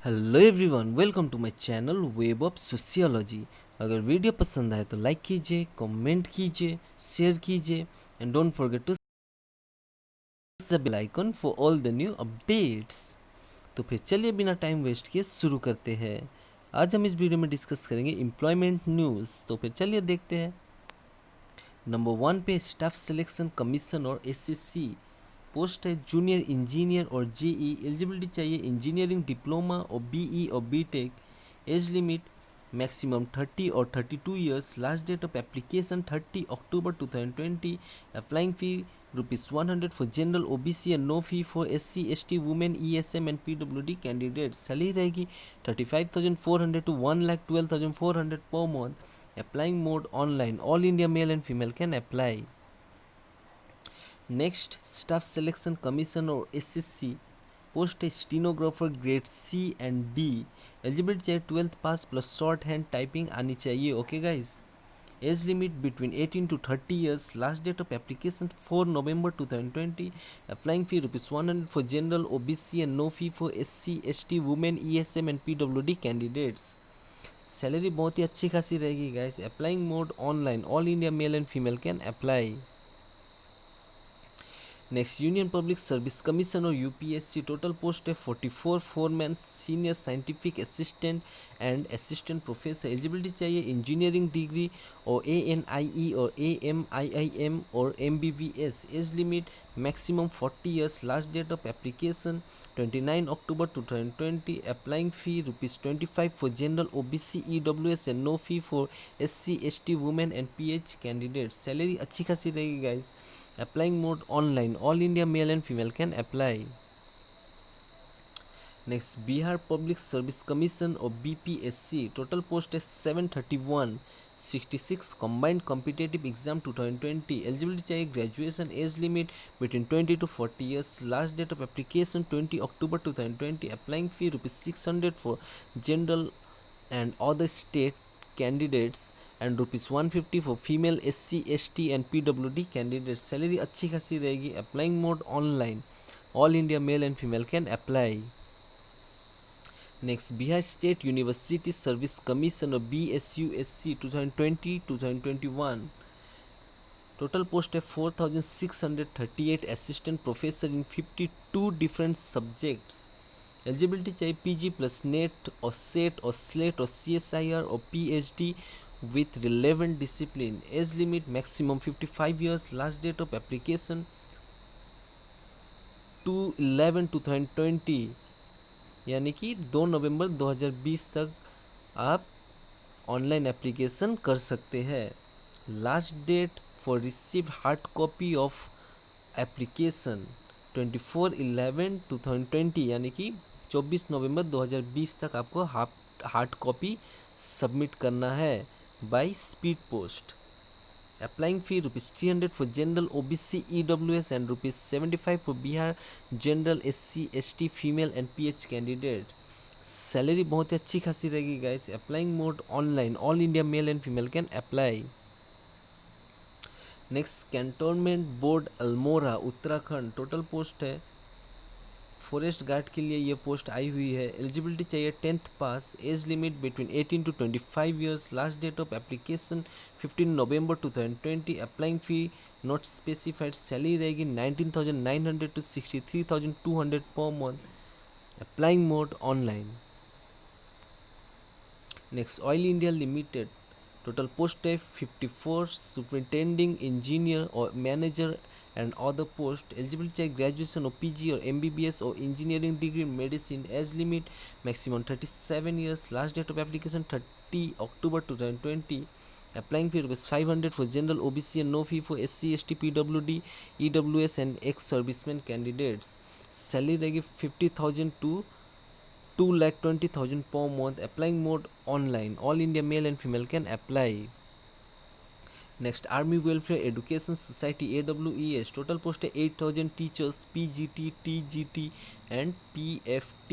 Hello everyone, welcome to my channel web of sociology. अगर video पसंद आए तो लाइक कीजिए, कमेंट कीजिए, शेयर कीजिए and don't forget to the bell icon for all the new updates. तो फिर चलिए बिना टाइम वेस्ट किए शुरू करते हैं। आज हम इस वीडियो में डिस्कस करेंगे एम्प्लॉयमेंट न्यूज़। तो फिर चलिए देखते हैं। नंबर 1 पे स्टाफ सिलेक्शन कमीशन और एसएससी पोस्ट है जूनियर इंजीनियर और जेई। एलिजिबिलिटी चाहिए इंजीनियरिंग डिप्लोमा और बीई और बीटेक। एज लिमिट मैक्सिमम 30 और 32 years. Last date of application 30 October 2020। Applying fee ₹100 for general OBC and no fee for SC ST women ESM and PWD candidate. Salary रहेगी 35,400 to 1,12,400 per month. Applying mode online. All India male and female can apply. Next staff selection commission और SSC post है stenographer grade C and D. Eligibility चाहिए 12th pass plus shorthand typing आनी चाहिए। Okay guys. Age limit between 18 to 30 years. Last date of application 4 November 2020। Applying fee ₹100 for general OBC and no fee for SC ST women ESM and PWD candidates. Salary बहुत ही अच्छी खासी रहेगी guys. Applying mode online. All India male and female can apply. Next union public service commission और UPSC total post है 44 foreman senior scientific assistant and assistant professor. Eligibility चाहिए engineering degree और ANIE और एएमआईआईएम और MBBS. Age limit maximum 40 years. Last date of application 29 October 2020। Applying fee ₹25 for general OBC EWS and no fee for SC ST women and PH candidate. Salary अच्छी खासी रहेगी guys. Applying mode online. All India male and female can apply. Next, Bihar Public Service Commission or BPSC. Total post is 731. 66 combined competitive exam 2020. Eligibility चाहिए graduation. Age limit between 20 to 40 years. Last date of application 20 October 2020. Applying fee ₹600 for general and other state candidates and ₹150 for female SC ST and PWD candidates. Salary अच्छी खासी रहेगी. Applying mode online. All India male and female can apply. Next Bihar state university service commission और BSUSC 2020-2021. Total post है 4,638 assistant professor in 52 different subjects. Eligibility चाहिए PG plus net और set और slate और CSIR और PhD with relevant discipline. Age limit maximum 55 years. Last date of application 2/11/2020 यानी कि 2 नवंबर 2020 तक आप ऑनलाइन एप्लीकेशन कर सकते हैं. Last date for receive hard copy of application 24/11/2020 यानी कि 24 नवंबर 2020 तक आपको हार्ड कॉपी सबमिट करना है by speed post. Applying fee ₹300 for general OBC EWS and ₹75 for Bihar general SC ST female and PH candidate. Salary बहुत ही अच्छी खासी रहेगी guys. Applying mode online. All India male and female can apply. Next cantonment board Almora Uttarakhand. Total post है forest guard के लिए ये post आई हुई है. एलिजिबिलिटी चाहिए 10th pass. Age limit between 18 to 25 years. Last date of application 15 November 2020. Applying fee not specified. Salary रहेगी 19,900 to 63,200 per month. Applying mode online. Next oil India limited. Total post है 54 superintending engineer और manager and other post. Eligibility चाहिए graduation और PG और MBBS और engineering degree medicine. Age limit maximum 37 years. Last date of application 30 October 2020. Applying fee ₹500 for general OBC and no fee for SC ST PWD EWS and ex servicemen candidates. Salary रहेगी 50,000 to 2,20,000 per month. Applying mode online. All India male and female can apply. Next army welfare education society AWES. Total post है 8,000 teachers PGT TGT and PFT.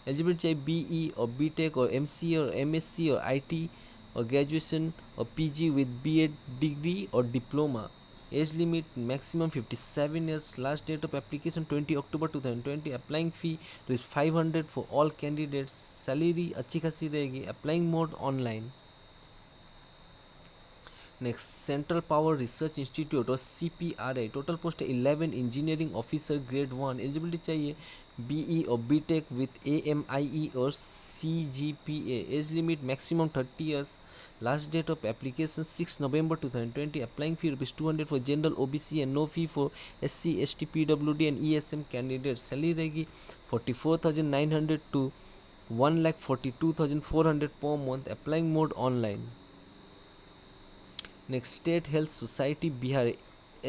Eligibility चाहिए BE और BTech और MCA और MSc और IT और graduation और PG with B.Ed degree और diploma. Age limit maximum 57 years. Last date of application 20 October 2020. Applying fee is 500 for all candidates. Salary अच्छी खासी रहेगी. Applying mode online. Next, Central Power Research Institute और CPRI. Total post है 11 engineering officer grade 1. Eligibility चाहिए BE और BTech with AMIE और CGPA. As limit maximum 30 years. Last date of application 6 November 2020. Applying fee ₹200 for general OBC and no fee for SC, ST, PWD and ESM candidates. Salary रहेगी 44,900 to 1,42,400 per month. Applying mode online. Next state health society Bihar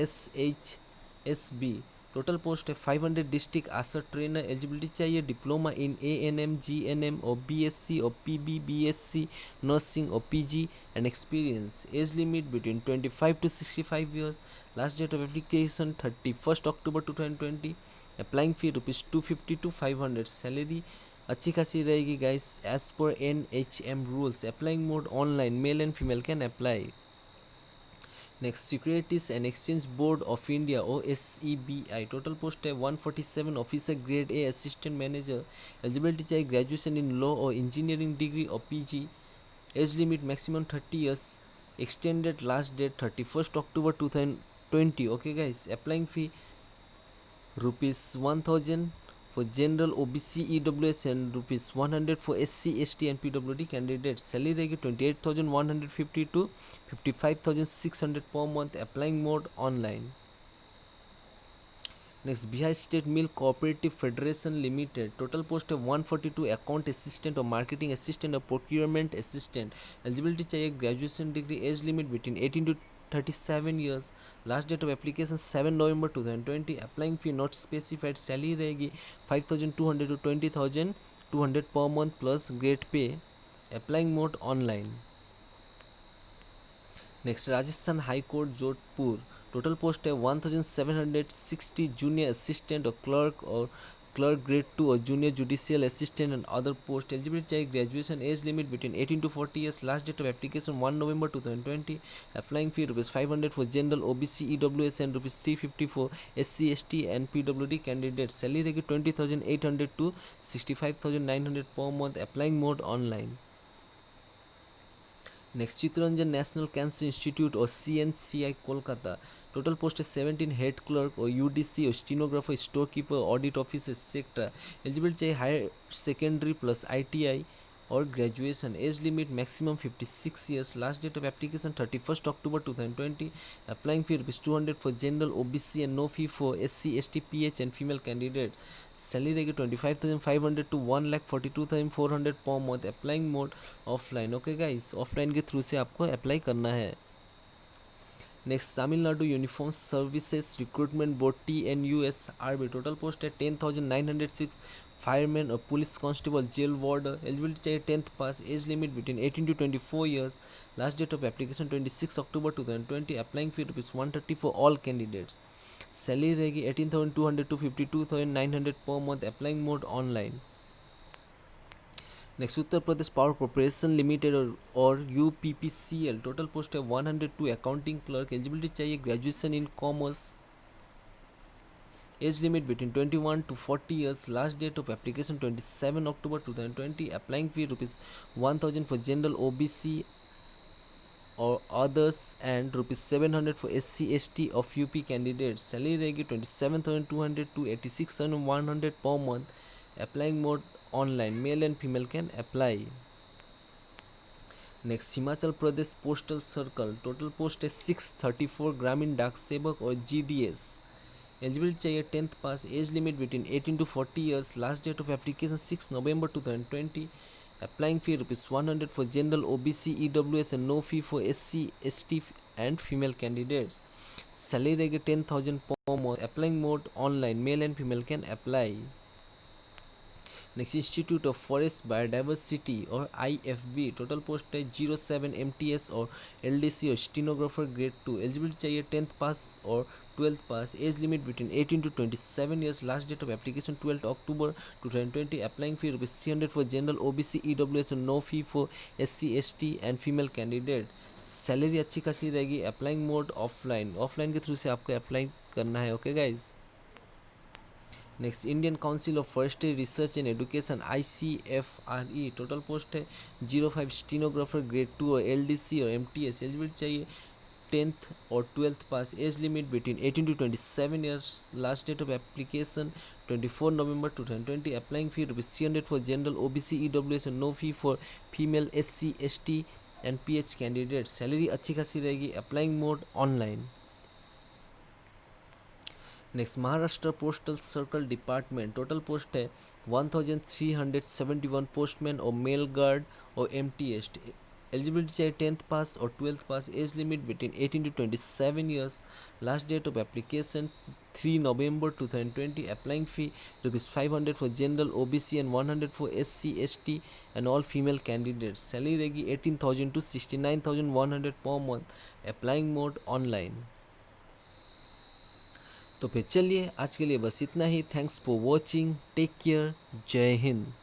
SHSB. Total post है 500 district ASHA trainer. Eligibility चाहिए diploma in ANM, GNM और BSc और PB, BSc nursing और PG and experience. Age limit between 25 to 65 years. Last date of application 31 October 2020. Applying fee ₹250 to 500. Salary अच्छी खासी रहेगी guys as per NHM rules. Applying mode online. Male and female can apply. Next securities and exchange board of India OSEBI. Total post है 147 officer grade A assistant manager. Eligibility चाहिए graduation in law और engineering degree और PG. Age limit maximum 30 years. Extended last date 31 October 2020. Okay guys. Applying fee ₹1000 for general OBC EWS and ₹100 for SC, ST and PWD candidates. Salary रहेगी 28,150 to 55,600 per month. Applying mode online. Next, Bihar State Milk Cooperative Federation Limited. Total post है 142 account assistant और marketing assistant और procurement assistant. Eligibility चाहिए graduation degree. Age limit between 18 to 37 years. Last date of application 7 November 2020. Applying fee not specified. Salary रहेगी 5,200 to 20,200 per month plus grade pay. Applying mode online. Next Rajasthan high court Jodhpur. Total post है 1760 junior assistant और clerk grade 2 और junior judicial assistant and other post. Eligibility चाहिए graduation. Age limit between 18 to 40 years. Last date of application 1 November 2020. Applying fee ₹500 for general OBC EWS and ₹350 for SC, ST and PWD candidate. Salary रहेगी 20,800 to 65,900 पर month. Applying mode online. Next Chittaranjan national cancer institute और CNCI Kolkata. Total post है 17 head clerk और UDC और stenographer, store keeper, audit officer etcetera. Eligibility चाहिए higher secondary plus ITI और graduation. Age limit maximum 56 years. Last date of application 31 October 2020. Applying fee ₹200 for general OBC and no fee for SC, ST, PH and female candidate. Salary रहेगी 25,500 to 1,42,400 per month. Applying mode offline. Okay guys, offline के through से आपको apply करना है. Next Tamil Nadu uniform services recruitment board TNUSRB. Total post है 10,906 fireman और police constable jail warder. Eligibility चाहिए 10th pass. Age limit between 18 to 24 years. Last date of application 26 October 2020. Applying fee ₹130 for all candidates. Salary रहेगी 18,200 to 52,900 per month. Applying mode online. Next Uttar Pradesh power corporation limited और UPPCL. Total post है 102 accounting clerk. Eligibility चाहिए graduation in commerce. Age limit between 21 to 40 years. Last date of application 27 October 2020. Applying fee ₹1,000 for general OBC और others and ₹700 for SC, ST of UP candidates. Salary रहेगी 27,200 to 86,100 per month. Applying mode online. Male and female can apply. Next Himachal Pradesh postal circle. Total post है 634 ग्रामीण डाक सेवक और GDS. Eligibility चाहिए 10th pass. Age limit between 18 to 40 years. Last date of application 6 November 2020. Applying fee ₹100 for general OBC EWS and no fee for SC, ST and female candidates. Salary रहेगी 10,000 per month. Applying mode online. Male and female can apply. Next institute of forest biodiversity और IFB. Total post है 07 MTS और LDC और stenographer grade 2. Eligibility चाहिए 10th pass और 12th pass. Age limit between 18 to 27 years. Last date of application 12 October 2020. Applying fee ₹300 for general OBC EWS और no fee for SC, ST and female candidate. Salary अच्छी खासी रहेगी। Applying mode offline, offline के through से आपको apply करना है। Okay guys. Next, Indian council of forestry research and education ICFRE, total post है 05 स्टीनोग्राफर ग्रेड 2 और LDC और MTS। एलिजिबिलिटी चाहिए 10th और 12th pass. Age limit between 18 to 27 years. Last date of application 24 November 2020। Applying fee ₹300 for general OBC EWS and no fee for female SC ST and PH candidate. Salary अच्छी खासी रहेगी। Applying mode online. Next, Maharashtra postal circle department, total post है 1371 postman और mail guard और MTS। Eligibility चाहिए 10th pass और 12th pass. Age limit between 18 to 27 years. Last date of application 3 November 2020। Applying fee ₹500 for general OBC and 100 for SC ST and all female candidates. Salary रहेगी 18,000 to 69,100 पर month. Applying mode online. तो फिर चलिए आज के लिए बस इतना ही। Thanks for watching, take care, जय हिंद।